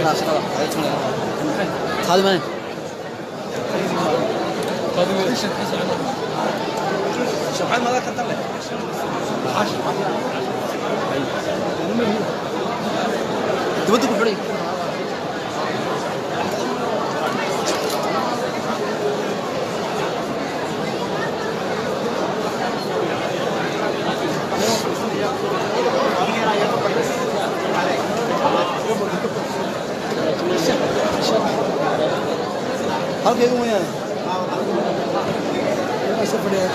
هذا من شوحان ما ذاك طلع 10 دبدك فري هل كيقوم وياه سفر يا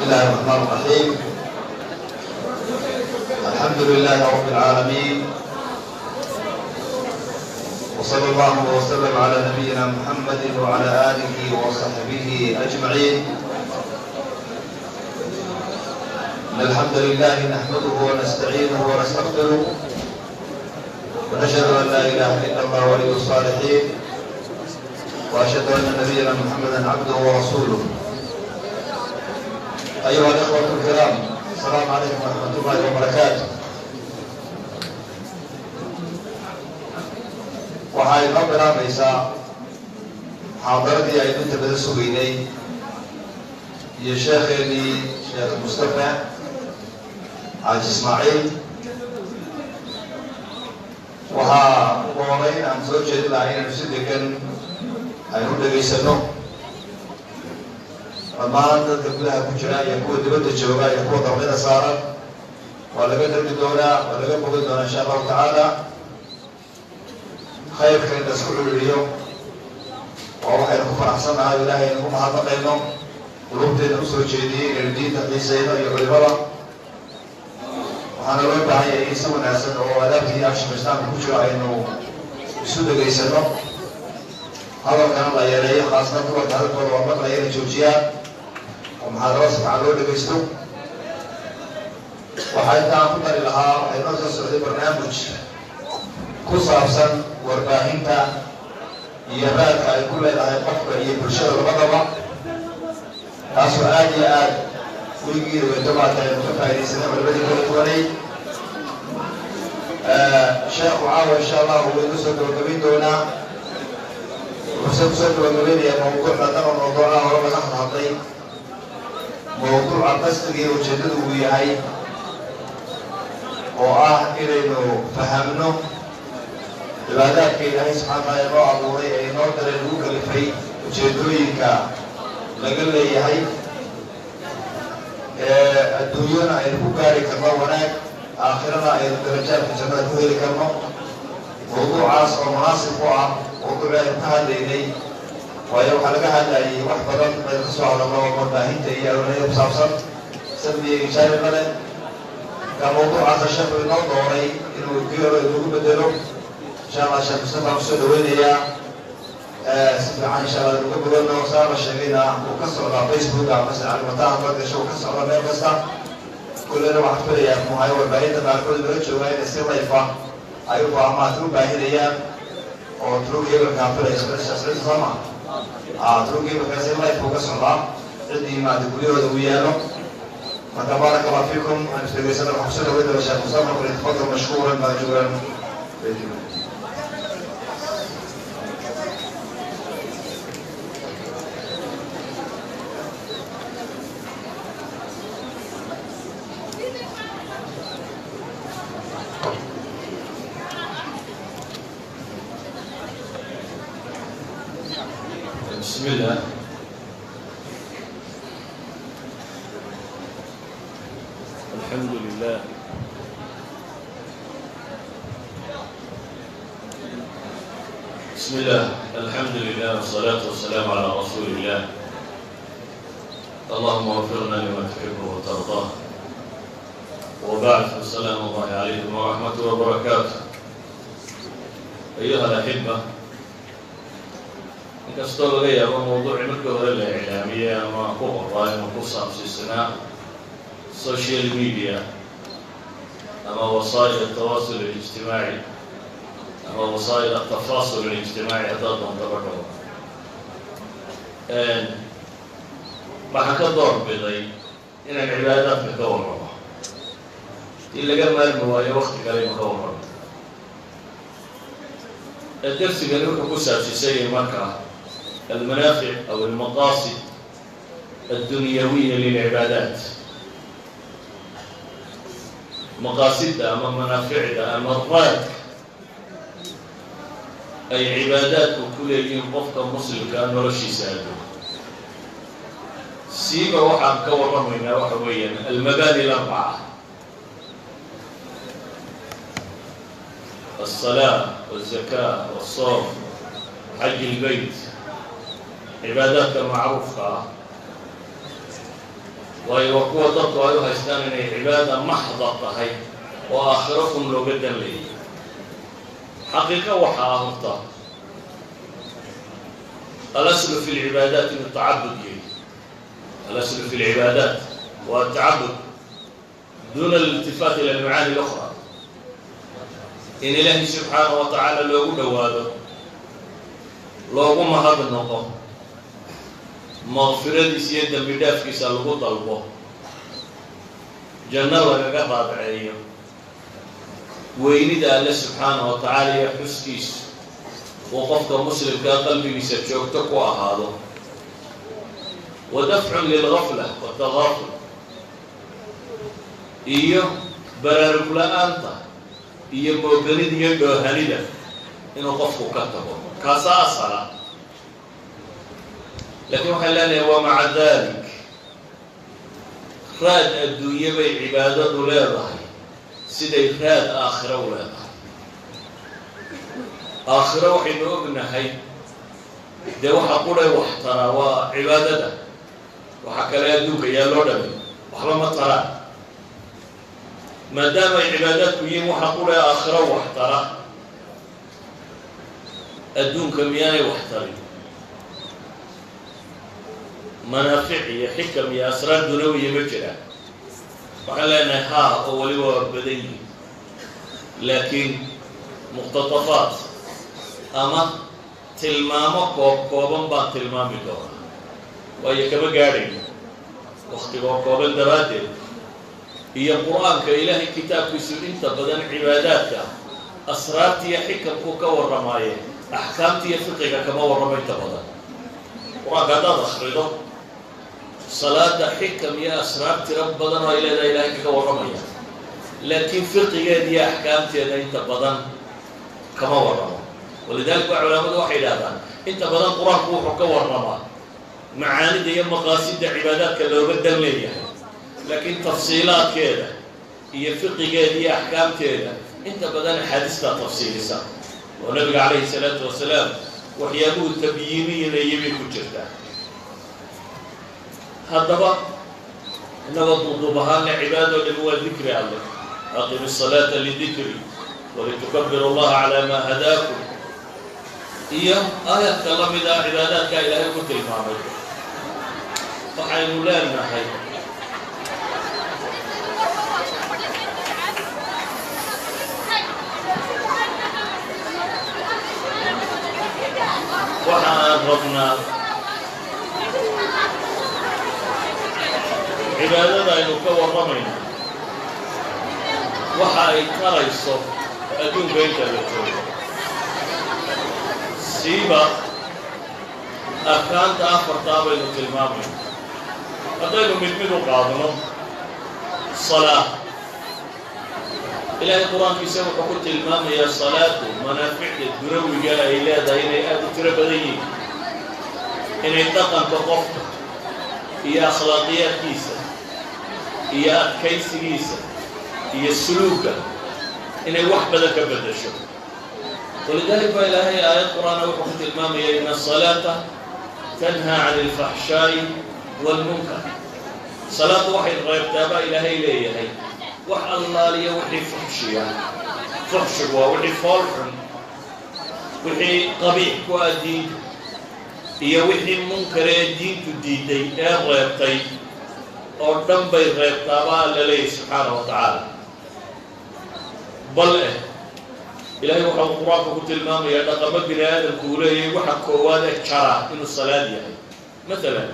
الله الرحمن الرحيم. الحمد لله رب العالمين، وصلى الله وسلم على نبينا محمد وعلى آله وصحبه أجمعين. الحمد لله نحمده ونستعينه ونستغفره، ونشهد أن لا إله إلا الله ولي الصالحين، وأشهد أن نبينا محمدا عبده ورسوله. أيها الإخوة الكرام، السلام عليكم ورحمة الله وبركاته. waxay noo bilaabaysaa xaadaradii aynu inta badan sugaynay iyo sheekheenii sheekh mustafa xaaji ismaaciil. waxaa ugu horeyn aan soo jeedin lahaa inaynu si degan aynu dhegaysano dhammaan dadka gudaha ku jira iyo kuwa dibadda jooga iyo kuwa dabqida saaran. waa laga dargi doonaa, waa laga bogan doonaa insha allahu tacaala. khayrka in laisku ciriiriyo waa waxaynu ku faraxsannahay, ilaahay aynu ku mahadnaqayno, qulubteena usoo jeediyey inaynu diinta xiisayno iyo culimada. waxaana loo baahan yahay in si wanaagsan oo adaabtii iyo ashka islaamka ku jiro aynu isu dhegaysano, hadalkana la yareeyo, khaasna dumarka hadalkooda waa maqlaya inay joojiyaan oo muxaadaro sabcan loo dhegaysto. waxaa intaan ku dari lahaa, waxay noo soo socday barnaamij ku saabsan warbaahinta iyo raadka ay ku leedahay qofka iyo bulshada labadaba taasoo aad iyo aad weligeeda way damaadka aynu ka faa'idaysana labadii kala duwanay sheekhu caawa insha allahu waynu soo gabagabayn doonaa wuxuuse kusoo gabagabaynayaa mawduuc maadaama mawduucaha hore laga hadlay mawduuca qasdiga iyo ujeeddadu uu yahay oo ah inaynu fahamno cibaadaadka ilaahay subxaana taala noo abuuray ee inoo daray lagu kalifay ujeedooyinka laga leeyahay adduunyana aynu ku gaari karno wanaag aakhirana aynu darajaadka jannada ku heli karno mawduucaas oo munaasib ku ah mawduuci aynu ka hadlaynay waayo waxaa laga hadlayay wax badan aynu kasoo hadalno warbaahinta iyo aroonada ku saabsan salbiga ijaarina leh ka mawduucaasa sheekhu inoo dooray inuu kii hore inagu bedelo insha allah sheekh mustafa kusoo dhaweynayaa si fiican insha allah inuga boganno saa la sheegayna uu ka socdaa facebook amase calimataan la gasho uu ka socdaa meel kasta kullena waxaan filayaa muxuhay warbaahinta qaarkood laga joogaa inay si layfa ay u amaad u baahinayaan oo trug hebelkaan filayso meeshaas sama trug hebelkaa si layfa uga socdaa ciddii maada guryahooda uu yaalo marka baaraka allah fiikum aan isdhegeysana waxaan kusoo dhaweynaya sheekh mustafa falyatafadal mashkuuran maajuuran بسم الله الحمد لله بسم الله الحمد لله والصلاة والسلام على رسول الله اللهم اغفرنا لما تحبه وترضاه وبعد السلام الله عليكم ورحمته وبركاته أيها الأحبة inkastoo laga yaabo mawduuci markii hore la iclaamiyey ama ku qoray ama ku saabsiisanaa social media ama wasaa'il التواصل الاجتماعي ama wasaa'il التفاصل الاجتماعي haddaad doontaba dhaho waxaan ka door biday inaan cibaadaadka ka warramo in laga maarmi waayo wakti kale inu ka warramo darsigani wuxuu ku saabsiisayay markaa المنافع أو المقاصد الدنيوية للعبادات مقاصدها أما منافعها أما الراد أي عبادات كل يوم قفك مسلم كأنه رشي سادو سيبا وحام كورا منها وحويا المباني الأربعة الصلاة والزكاة والصوم حج البيت عبادات معروفة ويوقوا ضبط أيها الإسلام عبادة محضة هي وآخركم لو جدا لي حقيقة وحاهرطة الأصل في العبادات التعبد الأصل في العبادات والتعبد دون الالتفات إلى المعاني الأخرى إن الله سبحانه وتعالى لو دواده لو ما هذا النقطة مغفرadiisa iyo dambi dhaafkiisa lagu dalbo janno lagaga raadceeyo weynida alle subxaanahu wa tacaala iyo xuskiisa uu qofka muslimkaa qalbigiisa joogto ku ahaado wadafcun lilgafla watagaaful iyo baraarug la-aanta iyo mooganida iyo dhoohanida inuu qofku ka tago kaasaa asala لكن waxaan leenahay ومع ذلك raad adduunye bay cibaadadu leedahay siday raad aakhiro u leedahay aakhiro waxaynu ognahay dee waxa quray wax taraa waa cibaadada waxa kale adduunka yaa loo dhamay waxba ma taraan maadaama ay cibaadaadku yihiin waxa quray aakhiro wax tara adduunka miyaanay wax tarin منافع يا حكم يا أسرار دنيوية مجرى وحلنا ها أولي وبدي لكن مقتطفات أما tilmaamo kooban baan tilmaami doonaa waayo kama gaadhayno waktigoo kooban daraaddeed iyo qur-aanka ilaahay kitaabkiisu inta badan cibaadaadka asraartiiyo xikamkuu ka warramaaye axkaamtiiyo fiqiga kama warramo inta badan qur-aanka haddaad akhrido salaada xikam iyo asraar tiro badan oo ay leedahay ilaahay kaga warramaya laakiin fiqigeeda iyo axkaamteeda inta badan kama warramo walidaalika waa culaamadu waxay idhahdaan inta badan qur-aanku wuxuu ka warramaa macaanida iyo maqaasida cibaadaadka looga dan leeyahay laakiin tafsiilaadkeeda iyo fiqigeeda iyo axkaamteeda inta badan axaadiistaa tafsiilisa oo nabiga calayhi salaatu wasalaam waxyaabuhu tabyiiniyinaya bay ku jirtaa haddaba innagoo duuduub ahaanle cibaadoo dhan waa dikri alle aqimi الصalaata lidikri walitukabiru allaha calaa maa hadaakum iyo aayadka la mid ah cibaadaadka ilaahay ku tilmaamay waxaynu leenahay waxa aan rabnaa cibaadada aynu ka warramayno waxa ay tarayso adduunka inta la joogo siiba arkaanta afartaa baynu tilmaamayno haddaynu mid u qaadno salaa ilaahay qur-aankiisa wuxuu ku tilmaamayaa salaadu manaaficda dunawiga ay leedahay inay aad u tiro badan yihiin inay dhaqanka qofka iyo akhlaaqiyaadkiisa iyo adkaysigiisa iyo suluuga inay wax badan ka beddesho walidaalika baa ilaahay aayad qur-aana wuxuu ku tilmaamaya ina asalaata tanhaa cani alfaxshaa'i waalmunkar salaaddu waxay reebtaa baa ilaahay leeyahay wax allaaliya wixii fuxshiya fuxshigu waa wixii fool xun wixii qabiix ku ah diinta iyo wixii munkar ee diintu diiday ee reebtay oo dhan bay reebtaaba alla leeyahy subxaanahu wa tacaala bal ilaahay waxau qur-aanka ku tilmaamayaa dhaqamo bini aadamku uu leeyahay waxa koowaad ee jara inuu salaad yahay maalan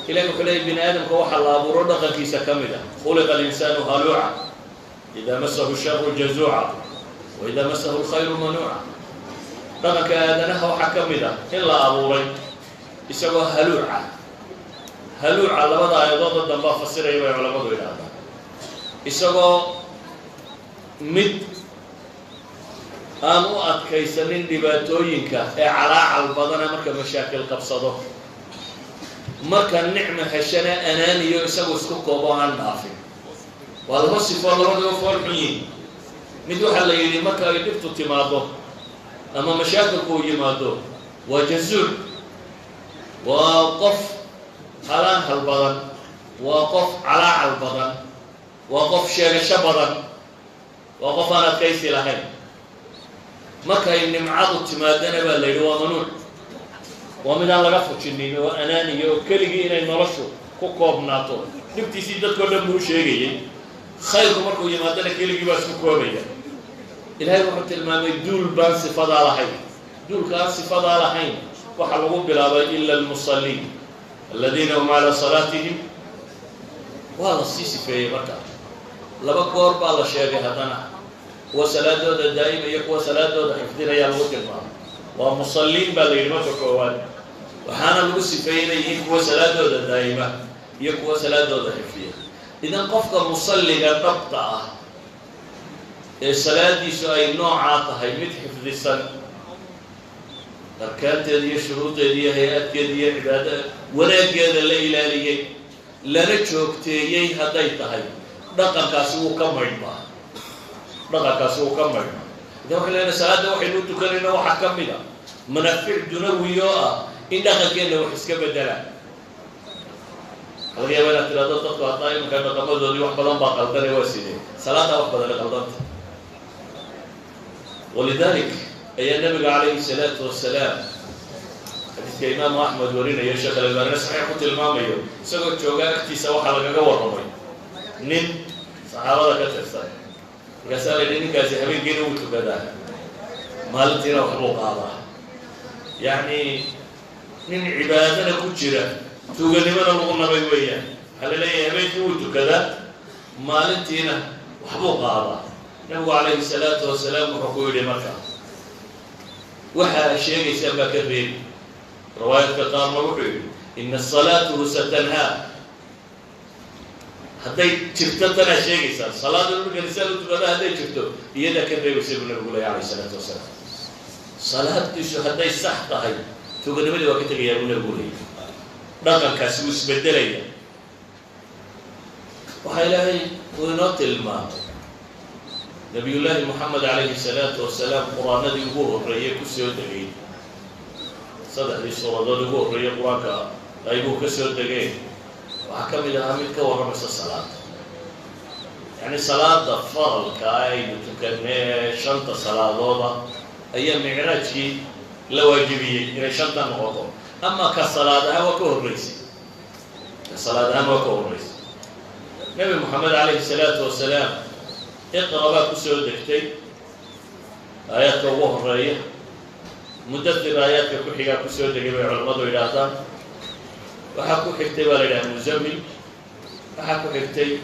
ilahay wuxuu leeyahy bini aadamka waxaa la abuuro dhaqankiisa ka mid ah khuliqa alinsaanu haluuca idaa masahu sharu jazuuca wa idaa masahu lkhayru manuuca dhaqanka aadanaha waxaa ka mid ah in la abuuray isagoo haluuca labada aayadooda dambaa fasiraya bay culamadu idhaahdaan isagoo mid aan u adkaysanin dhibaatooyinka ee calaacal badana marka mashaakil qabsado marka nicma heshana anaaniyo isagu isku koobo aan dhaafin waa laba sifoo labadaba fool xun yihin mid waxaa la yidhi marka ay dhibtu timaado ama mashaakilku u yimaado waa jazuuc waa qof halaanhal badan waa qof calaacal badan waa qof sheegasho badan waa qof aan adkaysi lahayn markay nimcadu timaadana baa la yidhi waa manuuc waa midaan laga fujinin oo anaaniya oo keligii inay noloshu ku koobnaato dhibtiisii dadkao dhan buu sheegayay khayrku markuu yimaadana keligii baa isku koobaya ilaahay wuxuu tilmaamay duul baan sifadaa lahayn duulka aan sifadaa lahayn waxaa lagu bilaabay ila almusalliin aladiina hum calaa salaatihim waa la sii sifeeyey marka laba goor baa la sheegay haddana kuwa salaadooda daa'ima iyo kuwa salaadooda xifdinayaa lagu tilmaamay waa musalliin baa la yidhi marka koowaad waxaana lagu sifeeyey inay yihiin kuwa salaadooda daa'ima iyo kuwa salaadooda xifdiya idan qofka musalliga dhabta ah ee salaadiisu ay noocaa tahay mid xifdisan arkaanteeda iyo shuruudeeda iyo hay-adkeeda iyo cibaada wanaaggeeda la ilaaliyey lana joogteeyey hadday tahay dhaqankaasi wuu ka maydhmaa idan waxay leedahay salaadda waxaynu u tukanayno waxaa ka mid a manaafic dunawi oo ah in dhaqankeenna wax iska beddelaan laga yaaba inaad tiraado dadku haddaa imanka dhaqamadoodii wax badan baa qaldanay waa sidee salaaddaa wax badana qaldanta walidalik ayaa nabiga calayhi salaatu wasalaam xadiidka imaamu axmed warinaya sheekh alalbaanina saxiix ku tilmaamayo isagoo jooga agtiisa waxaa lagaga warramay nin saxaabada ka tirsan markaasaa la yidhi ninkaasi habeenkiina wuu tukadaa maalintiina waxbuu qaadaa يعني من عبادنا كجرة توجنبنا لغنا بيويا هل لي بيت وتو كذا مالنتينا وحبوق هذا النبي عليه الصلاة والسلام وحكوا لي مكة وحا شيء يسمى كبير رواية قطار موحي إن الصلاة ستنهى حتى شفتنا شيء يسمى صلاة الرسالة تبدا هذا شفته يدا كبير يسمى النبي عليه الصلاة والسلام صلاة الشهداء الصحة هاي توجد بدي وقت يقولون الجولي رقم كاسوس بدلية وهاي ونوت الماء نبي الله محمد عليه الصلاة والسلام قرآن دي يقول رأيه كسر دقي صدق دي صورة ده يقول رأيه قرآن كا يقول كسر دقي وحكم إذا عمل كورا بس الصلاة يعني صلاة فرض كاي تكنى شنطة صلاة ضوضة أيام معراجي لواجبية إلى شنطة نقطة أما كالصلاة هو كوريسي الصلاة هو كوريسي نبي محمد عليه الصلاة والسلام اقرأ بقى كسر دقيقتين آيات الله الرأيه مدثر آيات كحية كسر دقيقة علماء وإلهاتان وحكوا حكتبا لله مزمل وحكوا حكتي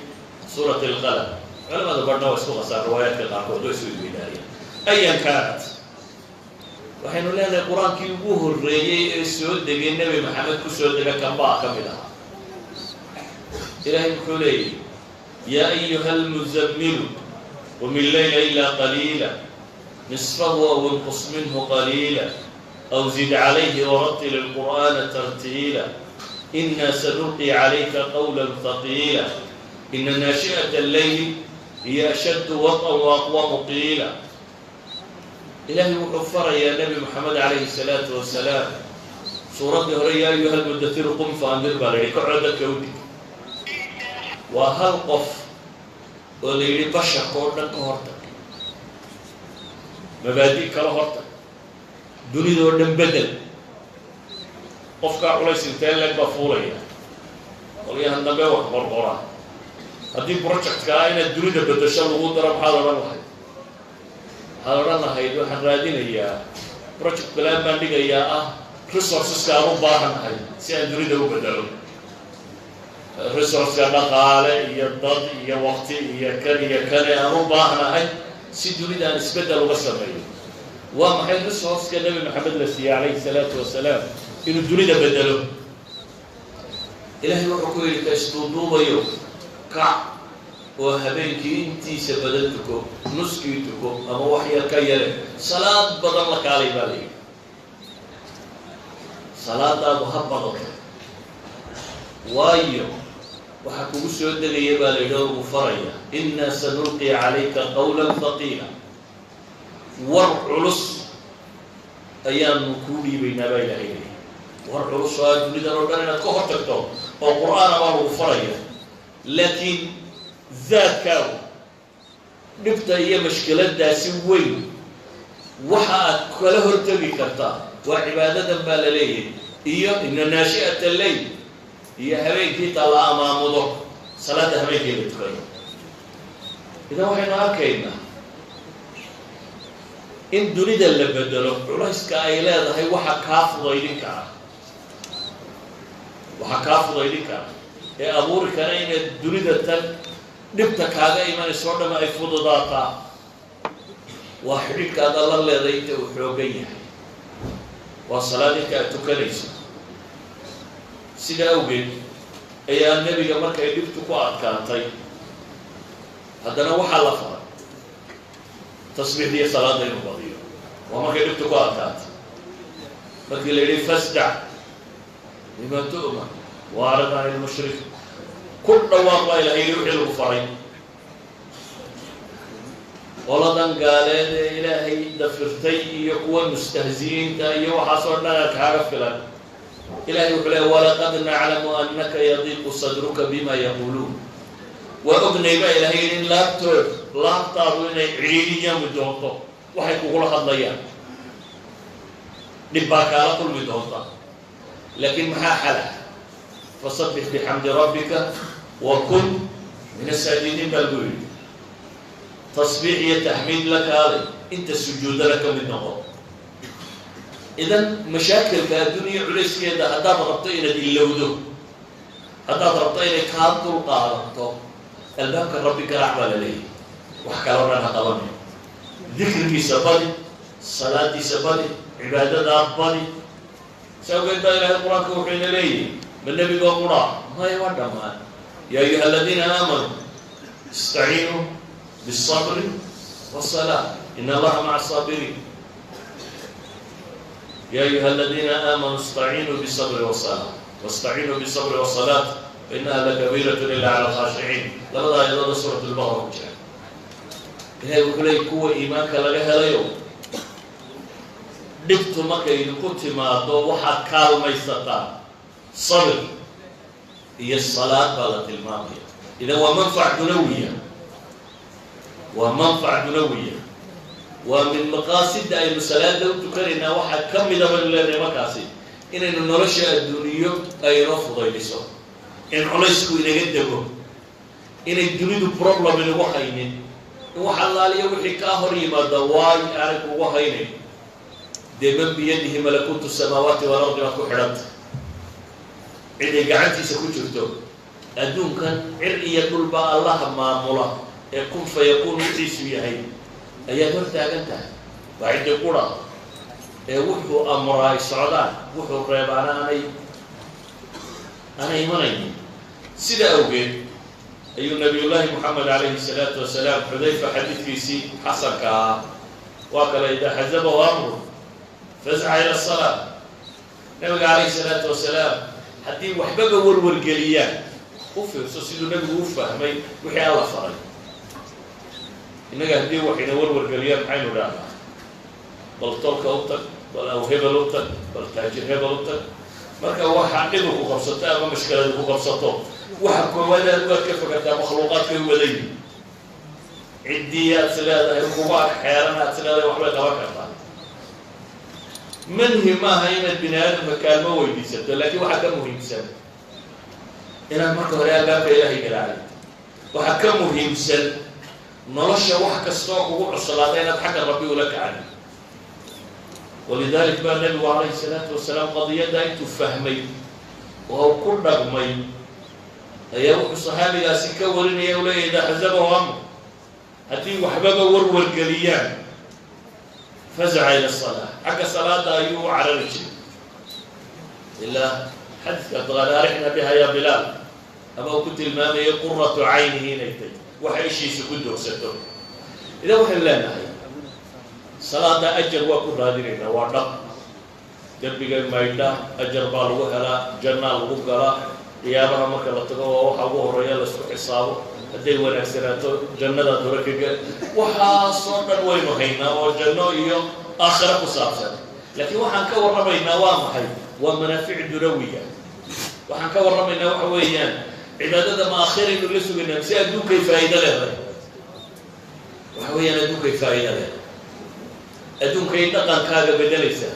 سورة القلم علماء ذكرنا واسمها صار روايات القرآن دوسوا البداية أيا كانت وحين لنا القرآن كي يقوه الرأيه السود دقي النبي محمد كسر دقيقة كم باع كملها إلهي الحلي يا أيها المزمل ومن الليل إلا قليلا نصفه أو انقص منه قليلا أو زد عليه ورتل القرآن ترتيلا إنا سنلقي عليك قولا ثقيلا إن ناشئة الليل هي أشد وطئا وأقوم قيلا إلهي وحفر يا نبي محمد عليه الصلاة والسلام سورة يا أيها المدثر قم فأنذر بالك عدك ودي وهل قف وليلي بشر كورنا كهرتك مبادئ كهرتك دوني دورنا بدل قفك على سنتين لك بفورية وليها النبي وحبر قرآن هذه بروجكت كائن الدنيا بدل شر وضرب هذا الواحد هذا رنا هيدو حنرادين هي بروجكت بلان باندي يا resources كانوا باهن هاي سي الدنيا بدلوا resources كنا قال يضد يا وقت يا كان أمر باهن هاي سي الدنيا نسبة وبسميه وما هي resources كالنبي محمد الرسول عليه الصلاة والسلام إنه الدنيا بدلوا إلهي وحكوا لك استوضوا بيوم كع وهبينكي انتي سبدلتكم نسكيتكم أما وحي الكيالة صلاة بدل لك علي بالي صلاة مهبطة وايو وحكوا سيود لي بالي دور مفرية إنا سنلقي عليك قولا ثقيلا ورعلص أيام نكولي بين بين عيني ورعلص وأجل دروبنا كهرتكتو والقرآن أمره مفرية لكن ذاكاو نبتا هي مشكلة داسي وين وحا كله ارتبي كرتا وعبادة بالليل هي إن ناشئة الليل هي هبيكي طلع أمامه صلاة هبيكي بتقرأ إذا وحنا أكينا إن دريد اللي بدلوا رئيس كائلات هي وحا كافض يديك وحا كافض يديك يا أبوري كان دريد التل نبتك هذا إيمان السورة ما يفوض ضاطع وحريك هذا الله اللي ذيته وحوقيه وصلاتك أتكليس سيدا أوجد أي النبي قبلك يدبتك وأركانتي هذا نوح الله فرق تصبيح دي صلاة دين وبضيع وما يدبتك وأركانتي فقال لي فاسدع لما تؤمن وأعرض عن المشرك كل واقع إلهي يوحي الغفارين ولدن قال إلهي دفرتي يقوى المستهزئين تأيي وحصرنا لك عارف لك إلهي يقول ولقد نعلم أنك يضيق صدرك بما يقولون وأغني بقى إلهي إن لا تطارون عيني مدهوطة وحيكو قول خضيان نباك على كل مدهوطة لكن محا حلا فصبح بحمد ربك وكن من الساجدين بالقول تصبيح تحميد لك هذا انت السجود لك من نظر إذا مشاكل الدنيا عليس كذا هذا ربطه إلى اللودو هذا ربطه إلى كابتو القارطو الباب ربي كرعب لي وحكى لنا قلمي ذكر في سبالي صلاة في سبالي عبادة أفضل سوى قد إلى القرآن كوحين لي من النبي والقرآن ما يودع ما يا أيها الذين آمنوا استعينوا بالصبر والصلاة إن الله مع الصابرين يا أيها الذين آمنوا استعينوا بالصبر والصلاة واستعينوا بالصبر والصلاة فإنها لكبيرة إلا على الخاشعين لماذا أيضا سورة البقرة إلهي يقول لي قوة إيمانك لغاها ليوم dhibtu markay ku timaado waxa kaalmaysata sabr iyo salaad baa la tilmaamaya idan waa manfac dunawiya waa min maqasid ay salaada u tukanayna waxa kamida leeyahay markaasi inaynu nolosha adduuniyo ay noo fudaydiso in culaysku inaga dego inay dunidu problem inagu haynin waxa allaaliyo wixii ka hor yimaada waa aanay kugu haynin دمن بيده ملكوت السماوات والأرض ما كحرت إذا قعدتي سكوتشتو أدون كان عرقي يقول بقى الله ما ملا يكون فيكون عيسو يهي أيها مرتا أنت بعد القرى وحو أمراء السعودان وحو الريبان أنا إيماني سيدة أوجد أي النبي الله محمد عليه الصلاة والسلام حذيفة حديث في سي حسن كا وكل إذا حزبه أمره فزع إلى الصلاة النبي عليه الصلاة والسلام حتى وحبة والورقليات وفي سيد النبي وفه ما وحي الله فرج إنك هدي وحي والورقليات عينه لا بل طلق أوتك بل أوهب أوتك بل تاجر هب أوتك مركا هو حقيقه وقبصته أما مشكلة وقبصته وحكوا ولا كيف كذا مخلوقات في ولي عديات سلالة الكبار حيرانات سلالة وحبة توكلت منه ما هين البناء مكان ما هو يبيسد لكن وحكمه يمسد إلى مركز ريال باب إلهي كالعالم وحكمه يمسد نرشى وحك الصوق وقوع الصلاتين أضحك ربي ولك عنه ولذلك بقى النبي عليه الصلاة والسلام قضية دايت فهمي وهو كل رغمي أيوه الصحابي لا سكورين يا ولي إذا حزبه أمر هتي وحبابه ورور قليان فزع إلى الصلاة حق الصلاة أيوه على رجل إلا حدث قال أرحنا بها يا بلال أما كنت المامي قرة عينه نيتي وحيشي سكده وسته إذا وحن لا نهي صلاة أجر وكل هذه وعدق دربي المايدة أجر بالوهلا جنة الغفلة يابها مكلا تقوى وحوه الرجال السوق حسابه هدي والأكسرات جنة تركك وحاصرنا ويمهينا والجنة يوم آخر قصاصا لكن وحن كور ربينا وامحي ومنافع دروية وحن كور ربينا وحويان عبادة ما آخر يدرسوا من نفسي أدوك كيف فائدة له وحويان أدوك كيف فائدة له أدوك كيف تقن كاغا بدلسة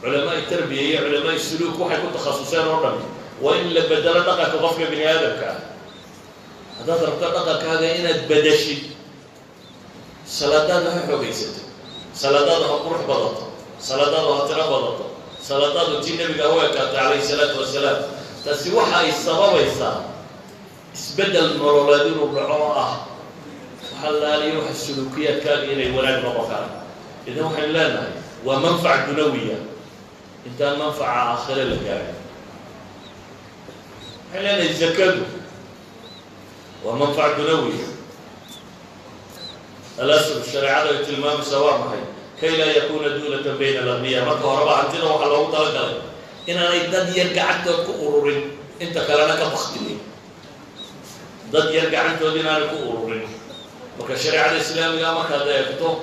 علماء التربية علماء السلوك وحيكون تخصصين ربنا وإن لبدل دقا تغفق بني آدم كاغا هذا ضربت دقا كاغا إن بدشي صلاة لها حبيسته صلاة لها قرح بضطه صلاة لها ترى بضطه صلاة لها النبي هو عليه الصلاة والسلام تسوحها السبب يسار اسبدل مرولادين وبرعواه وحلال يروح السلوكيات كان إلى ولاد ربكان إذا وحن لنا ومنفعة دنوية انت منفعة آخرة لك حلال الزكاة ومنفعة دنوية الأسر الشريعة التلمام سواء معي كي لا يكون دولة بين الأغنياء ما كهرباء عندنا وحلوه طلقا إن أنا ضد يرجع كأورورين أنت كلامك بختني ضد يرجع أنت ودينا كأورورين وكشريعة الإسلامية ما كذا يكتو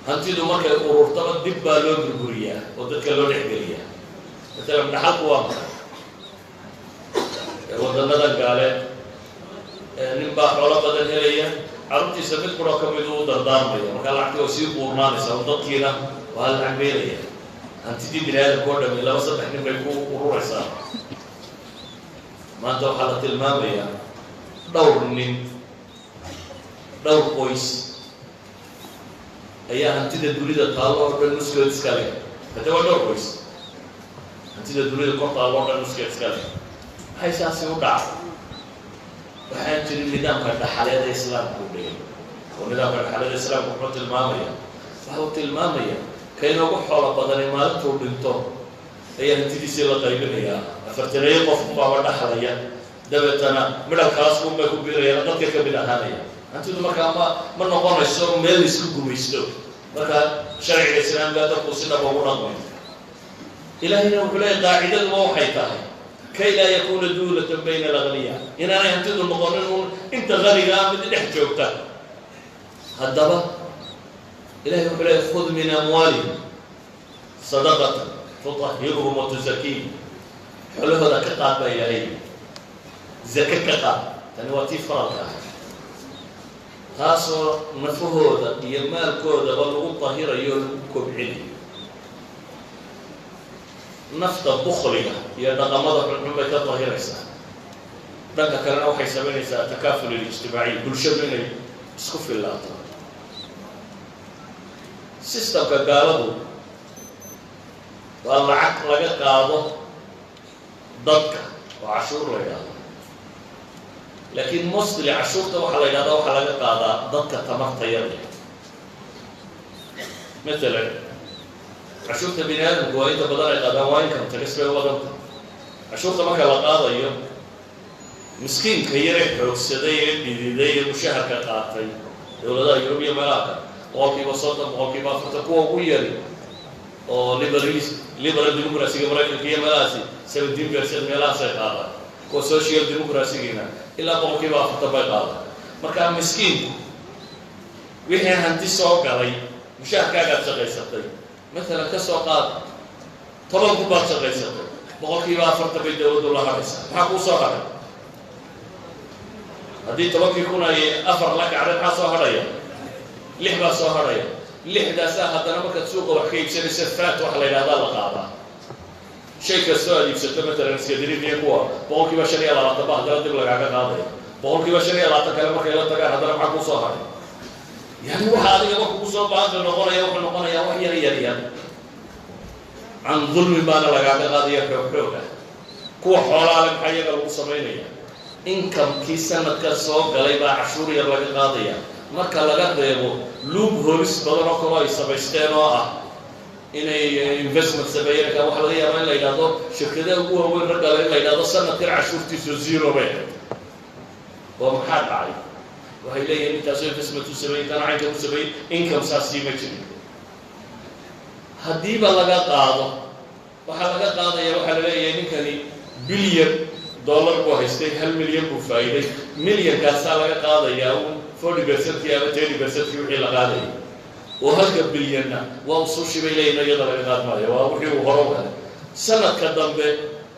هنتي دو ما كأورور طبعا دبا لون بربورية وضد كلون حجرية مثلا من حق وامر وضد نذا قال نبى حولا بدل هلية عرفتي سبت كرا كميدو دردان بيا ما كان لعبتي وسيب قرنان سوضت كينا وهالعميلية هنتي دي بلاد كوردا من لو صدق إحنا بيكون أورور حساب ما أنت حالة المامية دور كويس ayaa hantida dunida taalo oo dhan nuskeed iska leh hadda waa dhowr qoys hantida dunida kor taalo oo dhan nuskeed iska leh maxay saasi u dhacay waxaa jiri nidaamka dhaxaleeda islaamku u dhigay oo nidaamka dhaxaleeda islaamku wuxuu tilmaamaya kaynoogu xoolo badanay maalintuu dhinto ayaa hantidiisii la qaybinayaa afartaneeyo qof baaba dhaxlaya dabeetana midhalkaas unbay ku biirayaan dadka ka mid ahaanaya hantidu markaa ma noqonayso meel isku gumaysto markaa sharciga islaamka dadku sinaba ugu dhaqmayo ilaahayna wuxuu leeyahay qaacidaduba waxay tahay kay laa yakuuna duulatan bayna alagniya inaanay hantidu noqonin uun inta qanigaa mid dhex joogta haddaba ilahay wuxuu leeyahay khud min amwaalihim sadaqatan tutahhiruhum wa tuzakiihim xoolahooda ka qaad baa ilaahay zaka ka qaad tani waa tii faralka ah taasoo nafahooda iyo maalkoodaba lagu tahirayo o lagu kobcinayo nafta bukliga iyo dhaqamada xunxun bay ka tahiraysaa dhanka kalena waxay samaynaysaa takaaful ijtimaaciy bulshadu inay isku fillaato systemka gaaladu waa lacag laga qaado dadka oo cashuur la yidhahdo laakiin mostly cashuurta waxaa la yidhahdaa waxaa laga qaadaa dadka tamarta yada matalan cashuurta bini aadamku waa inta badan ay qaadaan waa income tax bay wadanta cashuurta marka la qaadayo miskiinka yare xoogsaday ee dhididay ee mushaharka qaatay dowladaha yurub iyo meelaha kale boqolkiiba 30 boqolkiiba 40 kuwa ugu yari oo liberal democracy maraykanka iyo meelahaasi 17% meelahaas ay qaadaan kuwa social democracy-gina ilaa boqolkiiba 40 bay qaadaan marka miskiinku wixii hanti soo galay mushaharkaagaad shaqaysatay مثلا كسو قاد طبعا كبار شغيسة بقول كيف أفرت بالدولة ولا هرسة حقو صهر هذه طبعا يكون أفر لك على الحصى هرية لحبة صهرية لحدة ساعة هذا نمك تسوق وحكي بسنة سفات وحلا إلى هذا القاعدة شيء كسؤال يبسط مثلا سيدري في قوة بقول كيف شريعة لا تباه هذا تبلغ على قاعدة بقول كيف شريعة لا تكلمك إلى تجاه هذا حقو صهر يعني واحد يروح وصل بعض النقطة يروح النقطة يروح يريا عن ظلم ما نلقى قضية حقوقه كو حلال حياة المصممين إن كم كيسنا كسوق قليبا عشور يرلقى قضية ما كلقى ذيبو لوب هورس بدنا كواي سبستينا إن investment سبيرك أو حلقة ما لا يلاقو شكله هو الرجال لا يلاقو سنة كر عشور تيسو زيرو بيه ومحاد عليه وهي ليه أنت أسوي قسمة 70 كان عندك 70 إنكم ساسي مجني هدي بلغة قاضي وحلقة قاضي يروح على ليه يمكن بليون دولار كويستي هل مليون بفايدة مليون كاسالة قاضي يوم 40% يا 30% يوحي لقاضي وهذا بليوننا ووصوش بيلينا يضرب القاضي مالي ووحي وهروها سنة كدام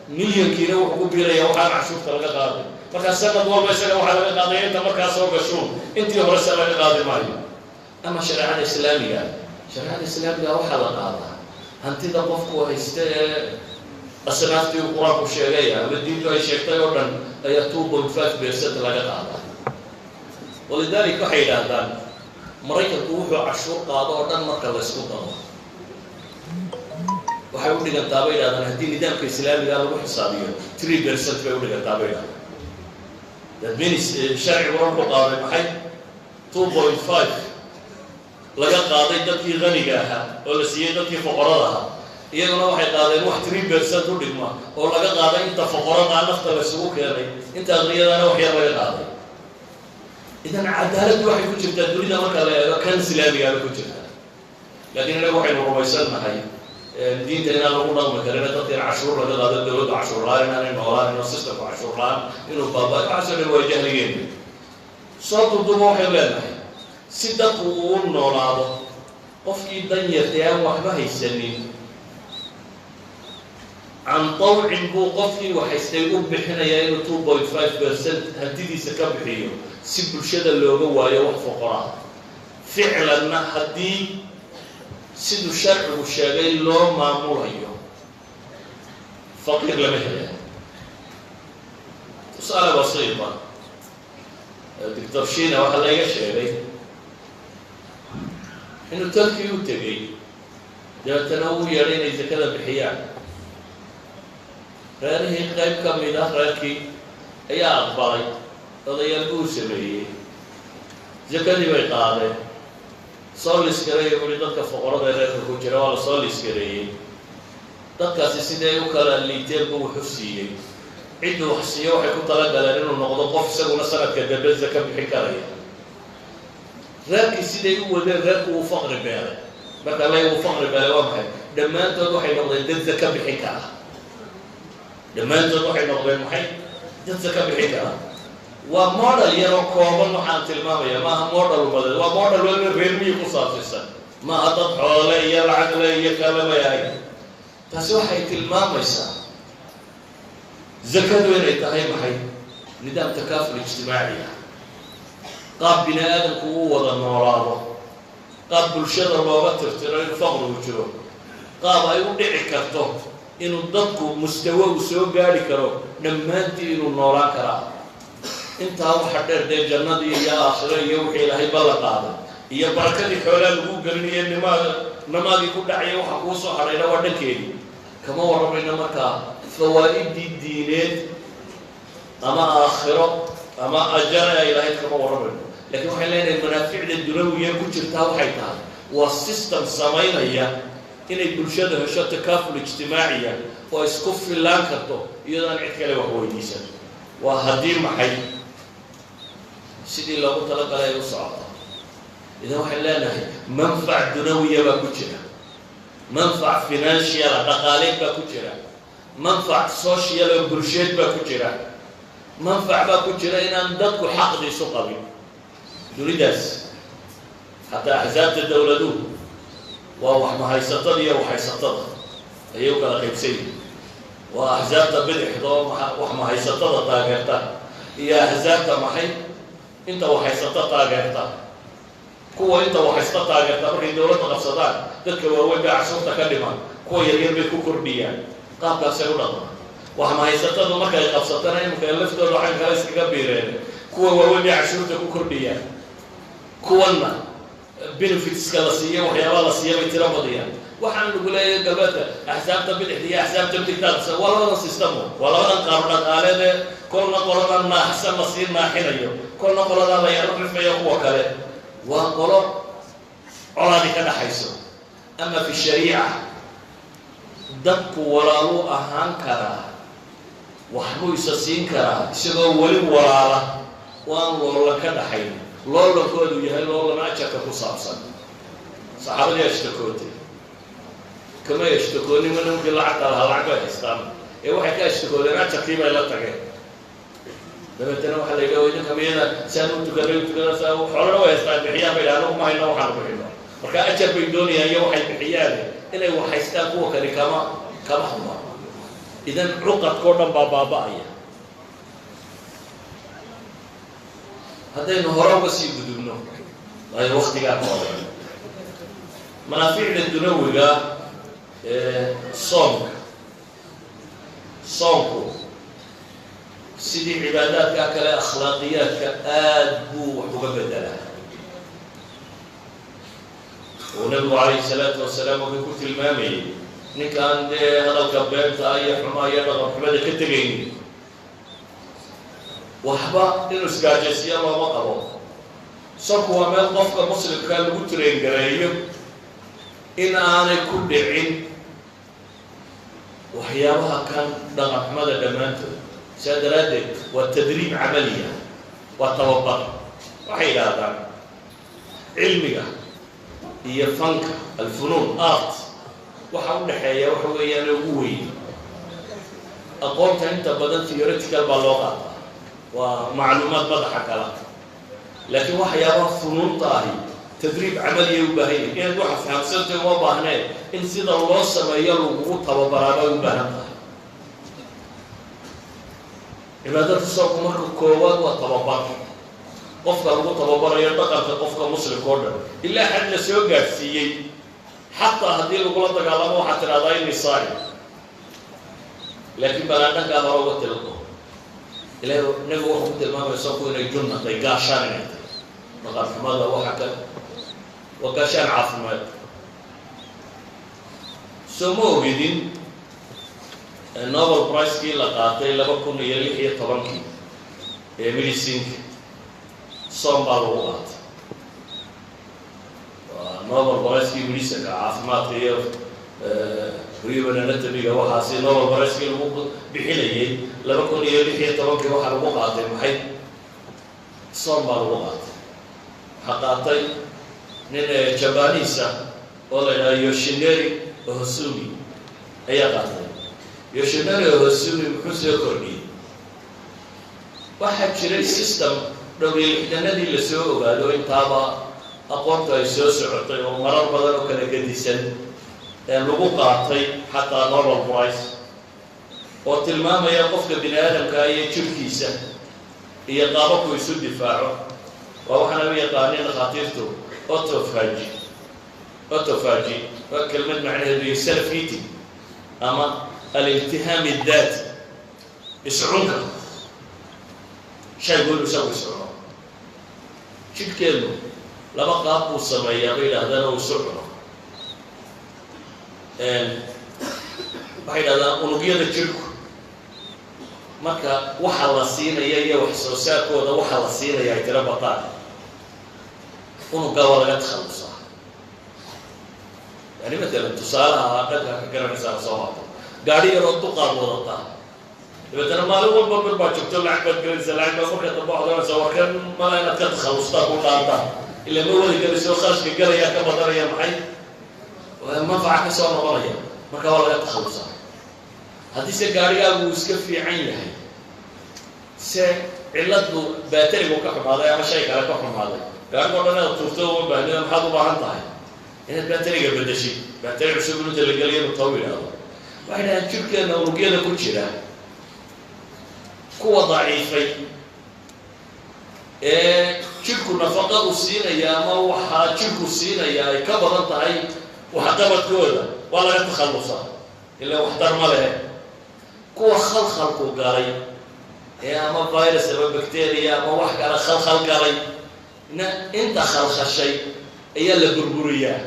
مليون كيلو وحكو بيلي وحان عشوف تلقى قاضي marka sanad walba isaga waxa laga qaaday inta markaas soo gasho intii hore sa laga qaaday maayo ama shariicada islaamiga waxa la qaadaa hantida qofku haysta asnaaftii quraanku sheegay ama diintu ay sheegtay oo dhan ayaa 2.5% laga qaadaa walidaalika waxay yiraahdaan maraykanku wuxuu cashuur qaado oo dhan marka la isku daro waxay u dhigantaa bay yiraahdaan haddii nidaamka islaamiga lagu xisaabiyo 3% bay u dhigantaa bay yiraahdaan that means sharci warku qaaday maxay 2.5 laga qaaday dadkii qaniga ahaa oo la siiyay dadkii fuqarada ahaa iyaguna waxay qaadeen wax 3% u dhigma oo laga qaaday inta fuqarada nafta la isugu keenay inta aqriyadana wax yar laga qaaday idan cadaalad waxay ku jirtaa dunida marka la eego kan islaamiga ku jirta laakiin anagu waxaynu rumaysanahay diinta inaan lagu dhaqmi karin dadka cashuur laga qaado dawladda cashuur la'aan inaan noolaan inuu systemku cashuur la'aan inuu baabaa waxaasoo waa jahligeen soo dudubo waxay leedahay si dadku uu noolaado qofkii dan yartay aan waxba haysanin can tawcin buu qofkii waxaystay u bixinayaa inuu 2.5% hantidiisa ka bixiyo si bulshada looga waayo wax fuqara ficlanna haddii siduu sharcigu sheegay loo maamulayo فقير لما هي سؤال بسيطة دكتور شينا وحلا يشعري إنه تلقي وتجي dabeetana uu yeedhay inay zakada bixiyaan reerihii qayb ka mid ah reerkii ayaa aqbalay odayaal buu sameeyey zakadii bay qaadeen soo liskareeyey weli dadka foqorada ee reerka ku jira waa la soo liskareeyey dadkaasi siday u kala liiteen buu wuxu siiyey cidduu wax siiyo waxay ku talagaleen inuu noqdo qof isaguna sanadka dambe zaka bixin karaya reerkii siday u wadeen reerku uu faqri beelay marka la uu faqri beelay waa maxay dhammaantood waxay noqdeen dad zaka bixin kara dhammaantood waxay noqdeen maxay dad zaka bixin kara waa model yaroo kooban waxaan tilmaamaya maaha model badan waa model weli reer miyi ku saabsiisan maaha dad xoole iyo lacag le iyo kalaba yahay taasi waxay tilmaamaysaa zakadu inay tahay maxay nidaam takaaful ijtimaaci ah qaab bini aadamku uu wada noolaado qaab bulshada looga tirtiro in faqrigu jiro qaab ay u dhici karto inuu dadku mustawa uu soo gaari karo dhammaantii inuu noolaan karaa intaa waxa dheer dee jannadii iyo aakhiro iyo wixii ilaahay ballan qaaday iyo barakadii xoolaa lagu gelinayo namaadii ku dhacaya waxa kuu soo hadhayna waa dhankeedii kama warramayno markaa fawaa'idii diineed ama aakhiro ama ajara ay lahayd kama warramayno laakiin waxay leenahay manaaficda dunawiya ku jirtaa waxay tahay waa system samaynaya inay bulshada hesho takaaful ijtimaaciya oo isku fillaan karto iyadoo aan cid kale wax weydiisan waa haddii maxay sidii loogu talagalay ay u socoto idan waxay leenahay manfac dunawiya baa ku jira manfac financial dhaqaaleed baa ku jira manfac social oo bulsheed baa ku jira manfac baa ku jira inaan dadku xaqdiisu qabin dunidaas xataa axsaabta dowladuhu waa wax mahaysatada iyo waxhaysatada ayay u kala qaybsan yihin waa axsaabta bidixda oo wax mahaysatada taageerta iyo axsaabta maxay inta waxhaysata taageerta kuwa inta waxhaysta taageerta markay dowladda qabsadaan dadka waaweyn bay cashuurta ka dhimaan kuwa yaryar bay ku kordhiyaan qaabkaasay u dhaqmaan wax mahaysatadu markay qabsatana imika laftooda waxay kala iskaga biireen kuwa waaweyn bay cashuurta ku kordhiyaan kuwanna benefitska la siiyo waxyaabaa la siiya bay tiro badiyaan waxaan lagu leeyahay galbeedka axsaabta bidixda iyo axsaabta midigtaaqsa waa labadan sistamo waa labadan qaab dhaqaaleed ee kolna qoladan naaxsan la sii naaxinayo kolna qoladaa la yaro rifayo kuwa kale waa qolo colaadi ka dhaxayso ama fi shariica dadku walaaluu ahaan karaa waxbuu isa siin karaa isagoo weli walaala waan loolan ka dhaxayn loolankoodu yahay loolan ajarka ku saabsan saxaabadii ashtakootay kama ashtakoonin ma nimankii lacagta lahaa lacag bay haystaan ee waxay ka ashtakoodeen ajarkii bay la tageen dabeetana waxaa la yidhaha idinka miyada saan u tukanay u tukana xoolana way haystaan bixiyaan bay dhahaan ma hayno waxaanu bixino marka ajar bay doonayaan iyo waxay bixiyaan inay wax haystaan kuwa kale kama huma idan cuqadkao dhan baa baaba'aya haddaynu hore uga sii gudubno waayo waktigaa kooban manaaficda dunawiga soonku sidii cibaadaadka kale akhlaaqiyaadka aad buu wax uga bedelaa oo nabigu calayhi salaatu wasalaam wuxuu ku tilmaamayay ninkaan dee hadalka beenta iyo xumaa iyo dhaqan xumada ka tegaynin waxba inuu isgaajaysiya looma qabo soonku waa meel qofka muslimka lagu traingareeyo in aanay ku dhicin waxyaabaha kan dhaqan xumada dhammaantood saa daraaddeed waa tadriib camaliya waa tababar waxay yidhaahdaan cilmiga iyo fanka alfunuun art waxa u dhexeeya waxa weeyaan ugu weyn aqoonta inta badan theoretical baa loo qaataa waa macluumaad madaxa kala laakiin waxyaabaha funuunta ahi tadriib camaliyay u baahan yahay inaad waxa fahamsantay uma baahneen in sida loo sameeyo lagugu tababaraa bay u baahan tahay cibaadada soonku marka koowaad waa tababar qofka lagu tababarayo dhaqanka qofka muslimka oo dhan ilaa xad la soo gaadhsiiyey xataa haddii lagula dagaalamo waxaad tidhahdaa inay saa'im laakiin banaadhankaa hore uga tilqo ilaahay nabigu wuxuu ku tilmaamaya soonku inay junna tahay gaashaan inay tahay dhaqan xumada waxa kale وكاشان عافمات سمو جدين النوبل برايس كي لقاطي لبكون يلي هي طبعا كي ميديسين صوم بالوقت نوبل برايس كي ميديسين عافمات هي قريبا نتبي وحاسي نوبل برايس كي بحليه لبكون يلي هي طبعا كي وحنا وقاطي محي صوم بالوقت حقاطي نين جابانيسا ولا يوشينيري وهسومي هي قاطي يوشينيري وهسومي محسن كورني واحد شري سيستم لو الذي لسوء قالوا انتابا أقومت يسوس عطي ومرر بدل وكذا قديسا لو قاطي حتى نور البرايس وتلمام يقف بني آدم كأي تركيسة هي قابك ويسود دفاعه وحنا بيقانين خاطرته أوتوفاجي وكلمة معناها بيسلفيتي أما الالتهام الذاتي يسعونك شيء يقولوا سوي سعون شو كلمة لما قابوا السمايا بين هذا وسعون بعد هذا ونقيل الجرك marka waxa la siinaya wax soo saarkooda waxa la siinaya ay tira bataan ونقاوى لغا تخلصها يعني مثلا تصالها هكذا كرنسا صوابه قاعد يرد قاد وضطها مثلا ما له والبر با جبت له عقد كرنسا لعب مركه طبعه هذا سواء كان ما انا تخلصها وقادها الا ما ولي كان سو خاص قريا كبدر يا محي ومنفعه كسو نوريا marka waa laga takhalusaa hadii se gaarigaagu iska fiican yahay se ciladu baatariga ka xumaaday ama shay kale ka xumaaday gaariga dhanada tuurto oo baahnida maxaad u baahan tahay inaad baatariga bedeshay baatari cusub inta la galiyo tawilado waxay jirkeena urugyada ku jira kuwa daciifay jirku nafaqadu siinaya ama waxa jirku siinaya ay ka badan tahay waxa qabadkooda waa laga takhalusaa ilaa wax dar ma leh kuwa khalkhalku galay ama virus ama bacteria ama wax kale khalkhal galay inta khalkhashay ayaa la burburiyaa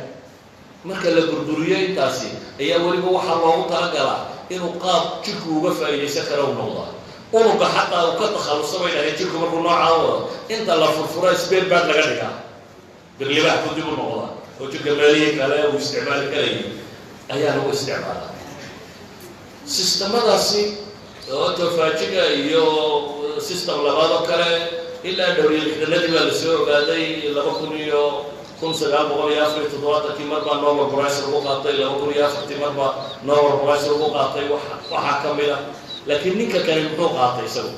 marka la burburiyo intaasi ayaa waliba waxa loogu talagalaa inuu qaab jirku uga faa'iideysan karo noqdo unuga xataa uu ka takhalusay ilaa jirku markuu noocaado inta la furfuro spare part laga dhigaa birlibaha ku dib u noqda oo jirka meelihi kale uu isticmaali karayo ayaa lagu isticmaalaa sistemadaasi oo tofaajiga iyo system labaad kale ilaa dhowriyadii baa la soo ogaaday 1947 marba Nobel Prize lagu qaatay 2004 marba Nobel Prize lagu qaatay waxa kamida laakiin ninka kale wuxuu qaatay isagu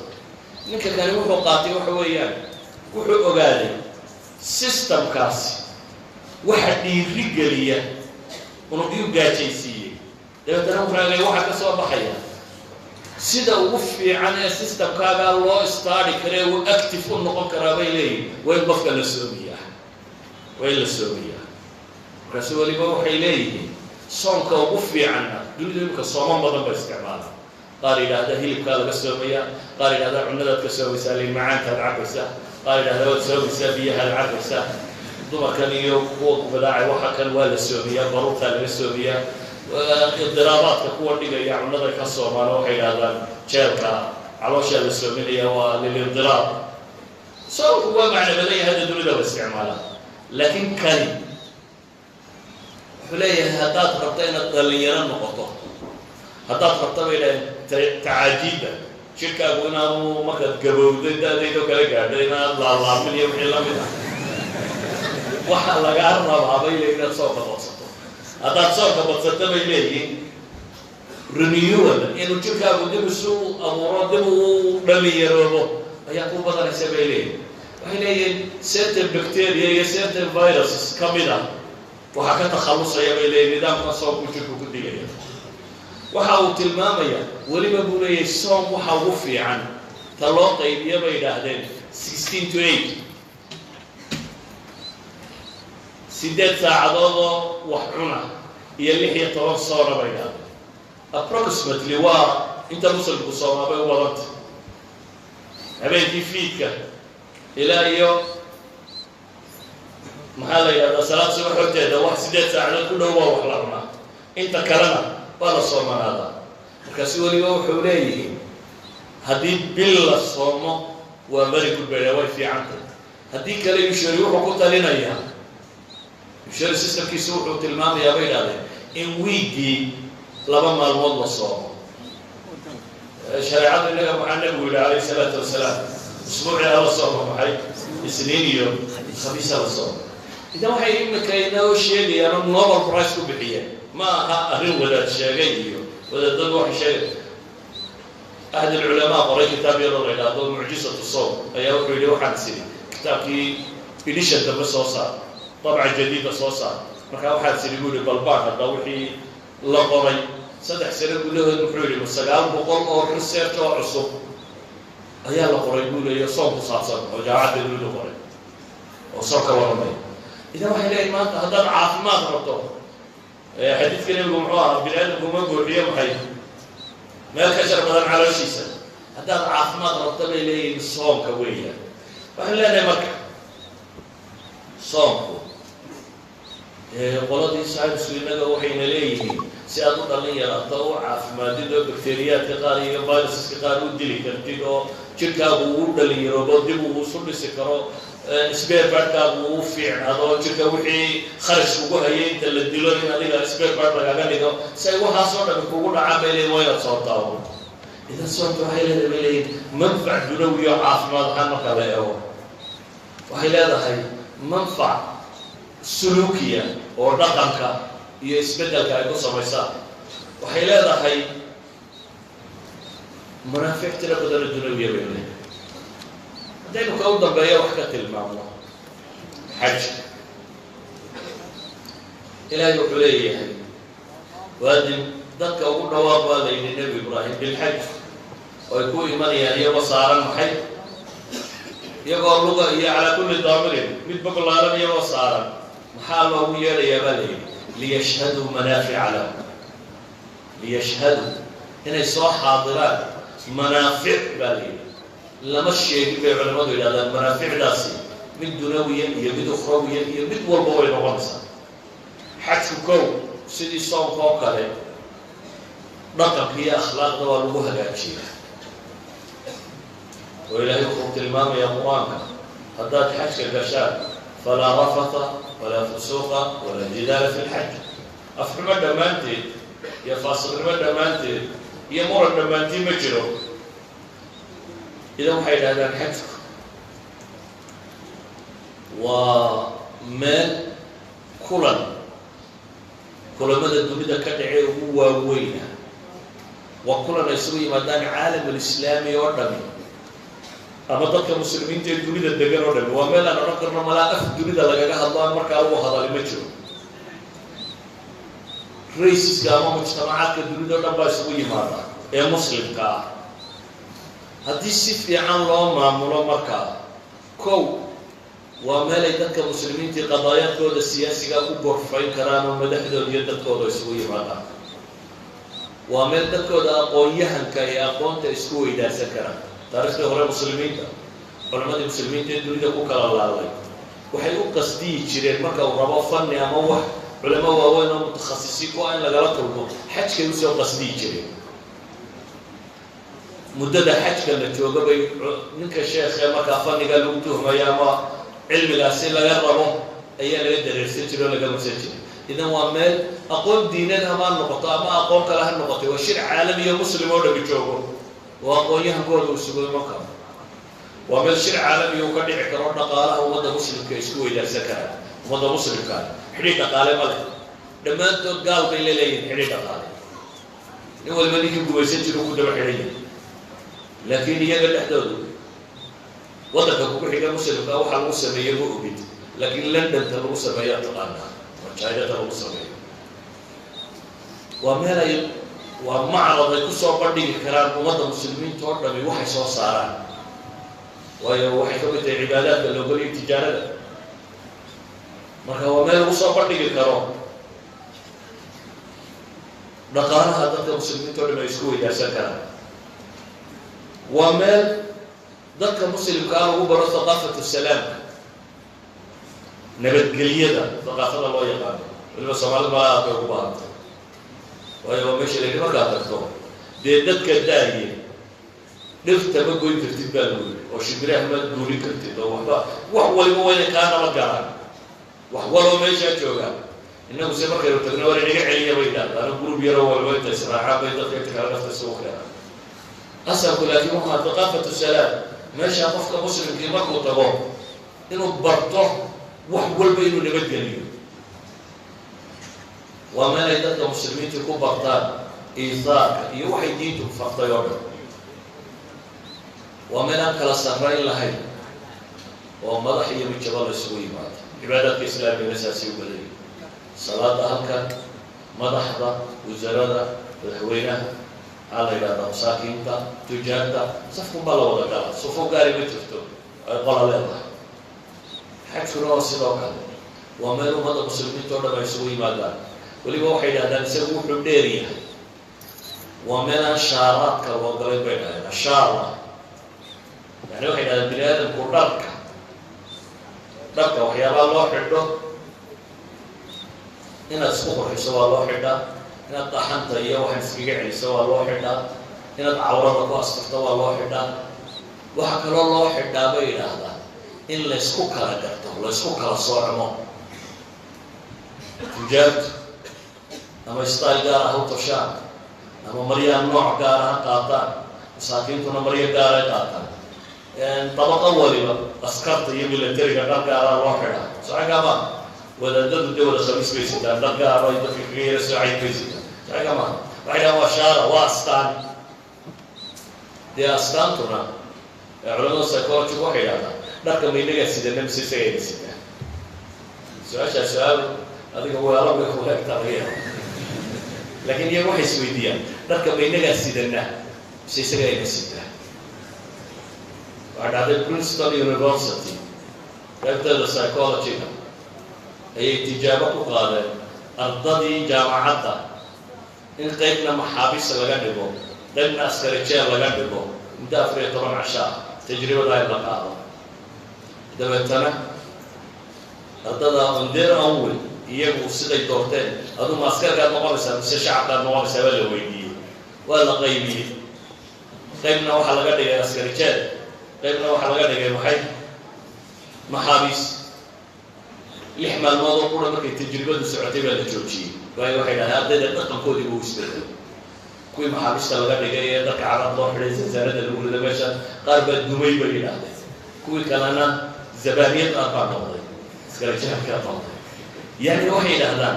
ninka kale wuxuu qaatay waxa weeyaan wuxuu ogaaday systemkaas waxa dhiiri geliya ونبيو جاجيسية ده ترى فرعي واحد كسر بحياة سيدا وفي عن سيستم كذا الله استاري كره وأكتف النقط كرابي ليه وين بفكر السورية وين السورية رسول الله بروح إليه صام كوفي عنا دول كصوم بدن باستعمال قال إذا هذا هي كذا السورية قال إذا هذا عندنا كسر سالي معان تلعبسه قال إذا هذا تسوي سبيه هالعبسه دوما كان يوقف بداعي waxa kan waa la soomiyaa baruurta la soomiyaa idiraabadka kuwa dhigaya cunada ka Soomaaliya waxay yiraahdaan jeelka caloosha la soominaya waa lilidiraab soo kuwa macnaheedu hada dunida la isticmaala laakiin kan xuleeyahay hadaad rabto inaad dhalinyaro noqoto hadaad rabto inay tacaajida shirkaagu inaanu marka gabowday dadaydo kala gaadhay inaad la laamin iyo wixii la mid ah waxa laga rabaa bay leeyahay soo qabsato hadaad soo qabsato bay leeyahay renewal inuu jirkaagu dib soo abuuro dib uu dhalinyaroobo ayaa ku badanaysa bay leeyahay waxay leeyahay certain bacteria iyo certain viruses kamida waxa ka takhalusaya bay leeyahay nidaamka soo ku jirku ku digaya waxa uu tilmaamaya waliba buu leeyahay soom waxa ugu fiican ta loo qaybiyo bay yiraahdeen 16 to 8 سيدات ساعدوه وحنا يلي هي طبعا صورة بينها approximately انت وصل بصورة بيورد أبي فيك إلى يوم maxaa la yidhahdaa salaad subax horteeda wax 8 saacadood ku dhow waa wax la cunaa inta kalena waa la soomanaadaa markaasi weliba wuxuu leeyihiin haddii bil la soomo waa very good bay way fiicantay haddii kale yushari wuxuu ku talinayaa yushari systemkiisu wuxuu tilmaamayaa bay yidhahdeen in wiigii 2 maalmood la soomo shareecada inaga maxaa nabigu yidhi calayhi salaatu wasalaam usbuucii la soomo maxay isniin iyo khamiis la soomo idan waxay imika inoo sheegayaan Nobel Prize ku bixiyeen ma aha arrin wadaad sheegay iyo wadaadadu waxay sheegay أحد العلماء قرأ كتاب يلا إلى معجزة الصوم أيام في واحد سنة كتاب في إديشن تبع صوصا طبعا جديدة صوصا مكان واحد سنة يقول بالبعض الضوحي لقري صدق سنة يقول له المحوري والسلام بقول أو رسالة أو عصب أيام لقري يقول يا صوم صاصا وجاعد يقول له قري وصاك ورمي إذا واحد لا إيمان هذا عافمات ربطه حديث كلمة جمعة بالعلم جمعة اليوم حي ما الكسر بدن على شيء هذا عافمات ربطه إليه الصوم كويه فهلا نمك صوم قلدي سعد سوينا وحين ليه سيادو دلنيا رطو عافمات دو بكتيريات قاري فيروس قارو دلي كرتيدو جيركا بو دلنيا روبو ديبو سود سكرو سبير بارت ابو فيعن هذا جيركا وحي خرج ugu hayay inta la dilo in adiga sbeer part laga dhigo say waxa soo dhan kugu dhacaabay way soo taawo idan soo waxay leedahay manfac dunawi iyo caafimaad ahaan marka la eego waxay leedahay manfac sulukiya oo dhaqanka iyo isbedelka ay ku sameeyaan waxay leedahay منافع ترى بدل الدنيا بينه دائما كأوضة بيا وحكت المعمول حج إلى يوم عليه وهذه ذكر أقول نواب لين النبي إبراهيم بالحج ويكون إيمان يعني وصارا محي يقول لغة هي على كل ضامر مثل الله ربي وصارا محال وهي ليبالي ليشهدوا منافع لهم ليشهدوا هنا يصح حاضرات منافع بالي لما الشيء بعلماء إلى المنافع داسي من دنيوية يمد أخروية يمد والبوي نقصا حتى كو سيدي صوم كوكالي نقم هي أخلاق والوها الأشياء وإلى يخرج المام يا قرآن هدات حج كشاب فلا رفث ولا فسوق ولا جدال في الحج أفهم الدمانتي يا فاصل الدمانتي يمر الدمانتي مجرو إذا وحيد هذا الحج ومال كل مدى الدنيا كدعي هو وينه وكلنا يسوي مدان عالم الإسلامي والدمي أما ضد المسلمين الدنيا الدجال والدمي ومال أنا نقرنا ملاقف الدنيا لقاها الله مركا هو هذا المجرو رئيس كامل مجتمعات الدنيا والدمي يسوي ماذا يا مسلم كا هذه السفر عن الله معمولة مركا كو وما ليتك مسلمين في قضايا كود السياسية أكبر فين كرام المدحدة ويدك كود يسوي ماذا وما ليتك كود أقويها كي أقوم تسكوي دا سكرا تاريخ هؤلاء المسلمين علماء المسلمين تدري ده كوكا الله وحيو قصدي جرير مركا وربا فني أموه علماء وأوين متخصصين وأين لقلتهم حج كيوسي قصدي جرير مدة حج كانت جوابا منك الشيخ مركا فني قالوا تهم يا ما علم الأسئلة يربو أيها لقدر يرسل ولا قبل سجل إذا وامل أقول ديننا ما النقطة ما أقول كلها النقطة والشرع عالمي مسلم ولا بيجوبه وأقول يهقول وسقول مكان وامل الشرع عالمي وكان يعكرون قاله ومدى مسلم كيسكوي إلى زكاة ومدى مسلم كان حريق قال ملك لما أنت قال بين ليلين حريق قال هو الملك يقول يسجل وكذا حريق لكن هي قال حدود وضعك كوحي مسلم أو حال مسلم يبوء بيت لكن لندن تبغى سمايات تقانا وشايدة تبغى سمايات ومعرض يكسر قدي الكلام ومضى المسلمين تورنا بوحي صاران ووحي كبت العبادات اللي قولي تجارة مركا وما يكسر قدي الكلام نقارها ضد المسلمين تورنا يسكوي إذا سكر وما ذكر مسلم كان هو برا ثقافة السلام nabadgelyada thaqaafada loo yaqaano waliba soomaalida malaha bay ugu baahantay waayo waa meesha layidhi markaad tagto dee dadka daaye dhirtama goyn kartid baa lagu yidhi oo shimbiraha ma guurin kartid oo waxba wax waliba wayna kaa nabad galaan wax waloo meeshaa joogaan innagu se markaynu tagno war inaga celiya bay idhahdaana gurub yaroo walba inta israacaan bay dadka inta kale nafta isugu keenaan asalku laakiin waxaa thaqaafatu salaam meeshaa qofka muslimkii markuu tago inuu barto wax walba inuu nabadgeliyo waa meel ay dadka muslimiinta ku bartaan iisaarka iyo waxay diintu fartay oo dhan waa meel aan kala sarrayn lahayn oo madax iyo mijaba la isugu yimaado cibaadaadka islaamigana saasay u badayay salaada halkan madaxda wasarada madaxweynaha maxaa la yidhahdaa masaakiinta tujaarta safkunbaa la wada gala sufo gaari ma jirto ay qola leedahay xajkuna waa sidoo kale waa meel ummadda muslimiinta o dhan ay isugu yimaadaan weliba waxay yidhahdaan isagu wuxuu dheer yahay waa meel aan shaaraadka loo galay bay dhahdeen ashaara yani waxay yidhahdeen bini aadamku dharka waxyaabaa loo xidho inaad isku qurxiso waa loo xidhaa inaad dhaxanta iyo waxaad iskaga celiso waa loo xidhaa inaad cawrada ku asturto waa loo xidhaa waxa kaloo loo xidhaa bay yidhaahdaan in laysku kala garto laysku kala soocmo tujaartu ama style gaar ah u tashaan ama maryaa nooc gaar ah qaataan masaakiintuna maryo gaar ay qaataan طبقة waliba askarta iyo militariga dhar gaara loo xidhaa sacagama wadaadadu dee wada khamiis bay sitaan dhar gaara ay dadka kaga yara soocay bay sitaan sacagama waxay dhahaan waa shaara waa astaan dee astaantuna culamada psychology waxay yidhahdaan dharka maynagaa sidana mise isagayna sitaan su-aashaa su-aal adiga weelo bay ku eegtaa laga yaaba laakiin iyaga waxay isweydiiyaan dharka maynagaa sidana mise isagayna sitaan waxaa dhacday Princeton University qaybteeda psychology-ga ayay tijaabo ku qaadeen ardadii jaamacadda in qaybna maxaabiis laga dhigo qaybna askari jeel laga dhigo muddo 14 casha tajribada ay la qaado dabeetana ardada under awal iyagu siday doorteen aduu askarkaad noqonaysaa mise shacabkaad noqonaysaa waa la weydiiyey waa la qaybiyey qaybna waxaa laga dhigay askari jeel qaybna waxaa laga dhigay maxay maxaabiis 6 maalmood oo qura markay tajribadu socotay baa la joojiyey waayo waxay dhahdeen ardayda dhaqankoodii buu isbedelay kuwii maxaabiista laga dhigay ee dharka carab loo xidhay sansaanada lagu rido meesha qaar baa dumay bay yidhaahdeen kuwii kalena zabaaniyad qaar baa noqday iskarajahabkaa noqday yani waxay yidhahdaan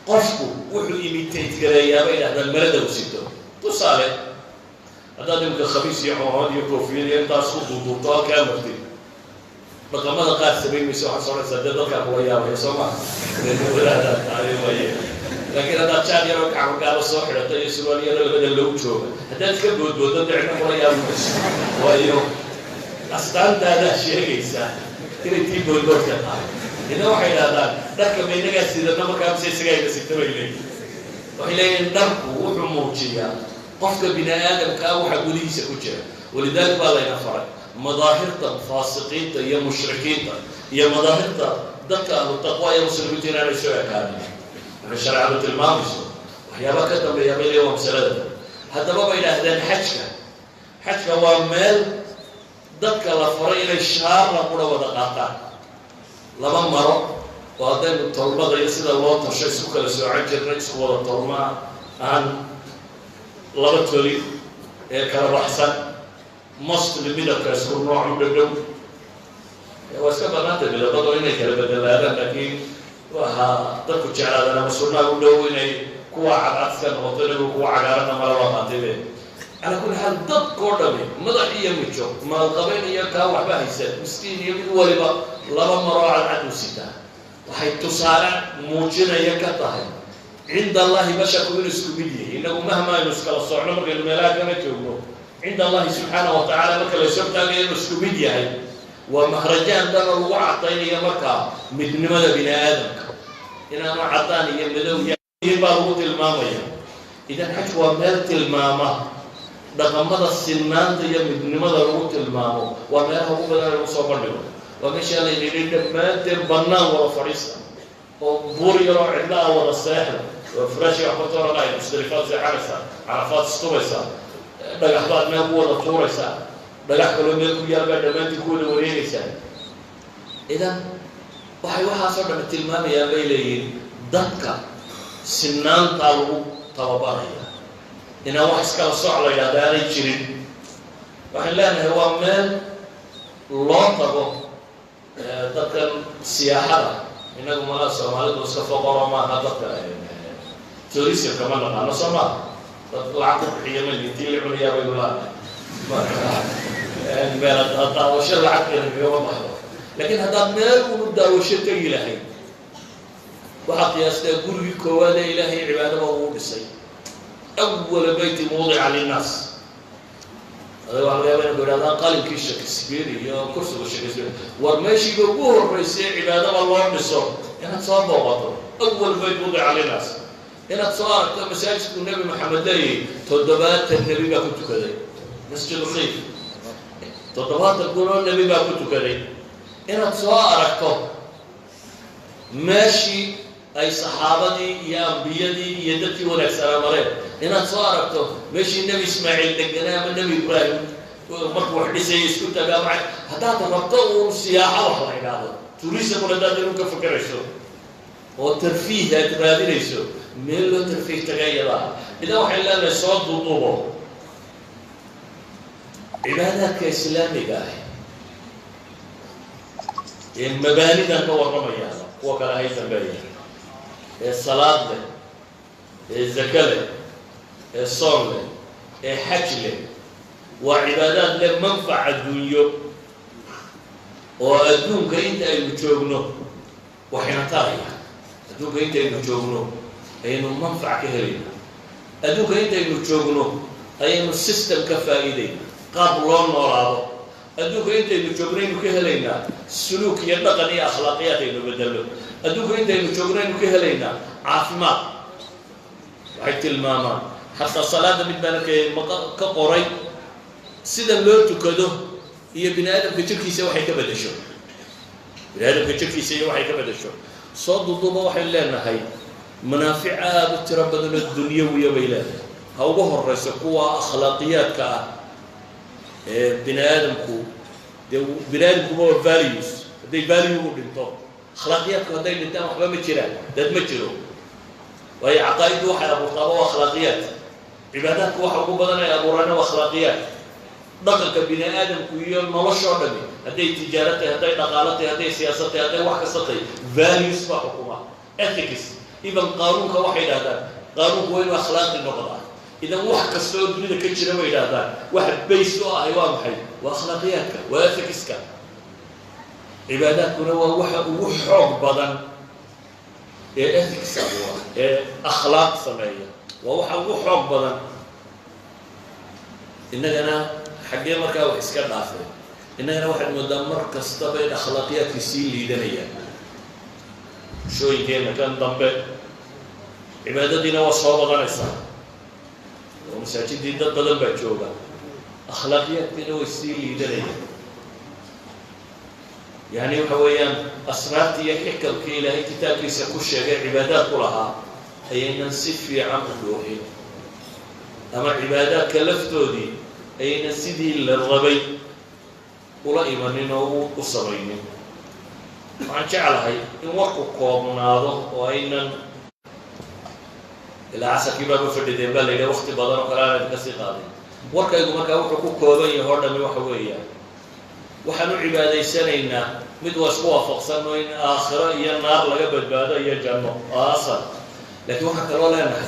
qofku wuxuu imitate gareeyaa bay yidhahdaan marada u sito tusaale haddaad imika khamiis iyo coomad iyo koofiyad iyo intaas ku duuduubto halkaa martid dhaqamada qaar samayn mayso waxaad soconaysaa dee dadkaa kula yaabaya soo maa laakiin haddaad jaan yaroo gacmagaaba soo xidhato iyo surwaal yaro labada low jooga haddaad iska boodboodo dicna kula yaabi mayso waayo astaantaadaa sheegaysaa inay tii boodboodka tahay ina waxay idhahdaan dharka maynagaa sidana markaa mise isagayna sigta bay leeyihin waxay leeyihin dharku wuxuu muujiyaa qofka bini aadamkaa waxa gudihiisa ku jira walidaalika baa layna faray madaahirta faasiqiinta iyo mushrikiinta iyo madaahirta dadka ahlu taqwa iyo muslimiinta inaanay soo ekaanin waxay shareecadu tilmaamayso waxyaaba ka dambeeya bay leeyihin waa masalada haddaba bay idhaahdeen xajka waa meel dadka la faray inay shaarna qura wada qaataan laba maro oo haddaynu tolmada iyo sida loo tasho isku kala soocan jirna isku wada tolmaa aan laba toli ee kala baxsan mostly midabka isku nooc u dhadhow waa iska banaantay midabado inay kala bedelaadaan laakiin waxaa dadku jeclaadaan ama sunnaa u dhow inay kuwa cadcadska noqoto inagu kuwa cagaarana mala waa qaataybe calaa kulli xaal dadkoo dhami madax iyo mijo maalqabeyn iyo kaa waxba haysan miskiin iyo mid waliba laba maroo cadcad u sitaa waxay tusaale muujinaya ka tahay cinda allahi basharku inuu isku mid yahay inagu mahma aynu iskala socno markaynu meelaha kala joogno cinda allahi subxaanahu watacaala marka laysoo taagaya inuu isku mid yahay waa mahrajaan dana lagu cadaynaya markaa midnimada bini aadamka inaanu caddaan iyo madow yahin baa lagu tilmaamaya idan xajku waa meel tilmaama dhaqamada sinaanta iyo midnimada lagu tilmaamo waa meelaha ugu badan lagu soo bandhigo ومشي الله يريد ما تبنى ولا فريسة وبوري روح عندها ولا ساحل وفراش يحطون راي مستلفات زي عرفات ستوريسا dhagaxbaad meel ku wada tuuraysaa dhagax kaloo meel ku yaalbaa dhammaantii ku wada wareegaysaa idan waxay waxaasoo dhan tilmaamayaan bay leeyihiin dadka sinaantaa lagu tababaraya inaan wax iskala soc la yidhahda aanay jirin waxaan leenahay waa meel loo tago dadkan siyaaxada innagu malaa soomaalidu iska foqoro maaha dadka tourismka ma naqaano soo maaha lacag ku bixiya intii la cunaya bay walaalahay meel daawasho lacagteeda miyoma baxdo laakiin haddaad meel unu daawasho tegi lahayd waxaa qiyaastaa gurigii koowaad ee ilaahay cibaadaba uu dhisay awala beyti muudica linnaas هذا واحد يبين يقول هذا قالم كيش شكسبيري يا كرسي شكسبيري ورماشي بقوه الرئيسي عبادة الله نصر هنا تصاب بطل أول بيت وضع على الناس هنا تصاب مساجد النبي محمد لي تدبات النبي ما كنت كذا مسجد الخيف تدبات القرآن النبي ما كنت كذا هنا تصاب ركض ماشي أي صحابتي يا أنبيادي يدتي ولا سلام عليك هنا صارته ماشي النبي إسماعيل دقناه من النبي إبراهيم مركو حديث يسكت بقى معي هذا ربطه سياحة وحلا هذا توريست ولا ده دلوك فكر شو وترفيه هتبادي ليسو ميلو ترفيه تغيرها إذا وحلا لنا صوت ضوضوه عبادات كإسلامي قاعد المباني ده هو الرمية وكلا هي تنبيه الصلاة الزكاة الصوم الحج وعبادات لمنفعة الدنيا وأدونك أنت المتجوبنه وحين طارئة أدونك أنت المتجوبنه أي إنه منفعة كهرين أدونك أنت المتجوبنه أي إنه السيستم كفائدين قابلون وراءه أدونك أنت المتجوبنين كهرين سلوك ينبغني أخلاقيات إنه بدله أدونك أنت المتجوبنين كهرين عافمات وحيت الماما حتى الصلاة بدنا كقري سيدا لو تكده هي بني آدم كتشكي سوى حي كبد الشو بني آدم كتشكي سوى حي كبد الشو صاد الضوء وحي لنا هاي منافعة بتربدنا الدنيوية بيلاها هو ظهر الرئيس قوة أخلاقيات كا بني آدم كو بني آدم كو هو فاليوز دي فاليو بنتو أخلاقيات كو هدي اللي تام حبا متشرا ده تمتشرو وهي عقائد واحد أبو طابة وأخلاقيات عبادات واحد أبو بدنا أبو رانا وأخلاقيات دقق بني آدم كويا نلشوا دمي هذه تجارته هذه نقالته هذه سياسته هذه واحد قصته values ما حكومة ethics إذا قانون كواحد هذا قانون وين أخلاق النقطة إذا واحد كسود من كتير ما هذا واحد بيسوا أيوة محي وأخلاقياتك وethicsك عبادات كنا وحق بدن ethics أبوه أخلاق سمية وحق بدن إننا حقيقة مركا وإسكان نافع إننا واحد مدمر كستبين أخلاقيات يسيل ليدنيا شو يجينا كان ضمبه عبادتنا وصوابنا نسا ومساجد دي ضد بدل بيتشوبا أخلاقيات كنا يسيل ليدنيا يعني وحويان أسرارتي يحكم كي هي كتاب يسكو الشيء عبادات كلها هي ننسف في عمق روحي أما عبادات كلفتو دي أي نسيدي للربي ولا إيمانينه وصبينه عن جعلها إن وقوا قومناه وإن إلى عسى كبار بفردين بل إلى وقت بدر وقرار النسي قاضي وركا يقول مكا وحكو كوبين هوردا من وحوية وحنو عبادة سنينا مدوسقوا فقصنوا إن آخرة هي النار لقبل بعد هي الجنة آصل لكن وحكا ولا نحن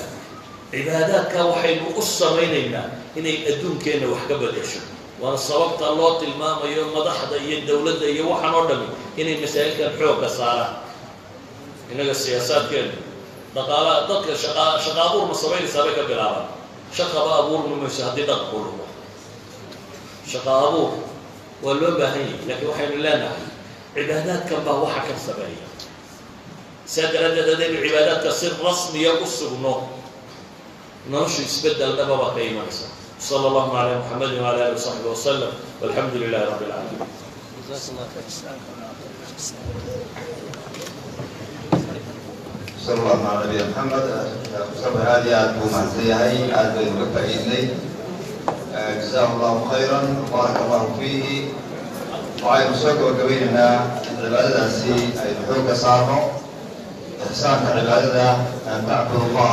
عبادات كوحين وقصميننا إني أدون كأنه وحكا بدشوا وأنا صوبت الله الماما يوم مضحضة هي الدولة هي وحن أردمي إني المسائل كان حوق الصالة إنك السياسات كان دقالة ضدك شقابور مصابين سابقا بالعرب شقاب أبور من مشاهدين دقبوله شقابور واللون باهي لكن وحين الله نحن عبادات كان بها وحكا سبعية سادرة هذه العبادات تصير رسمية قصة نرش يسبدل دبابة قيمة صلى الله على محمد وعلى آله وصحبه وسلم والحمد لله رب العالمين صلى الله على نبينا محمد. مصطفى هادي أبو مهدي أبو المكفئين جزاه الله خيرا وبارك الله فيه. وعلى مسوق وكبيرنا العبادة السي أي الحوك صاروا إحسان العبادة أن تعبدوا الله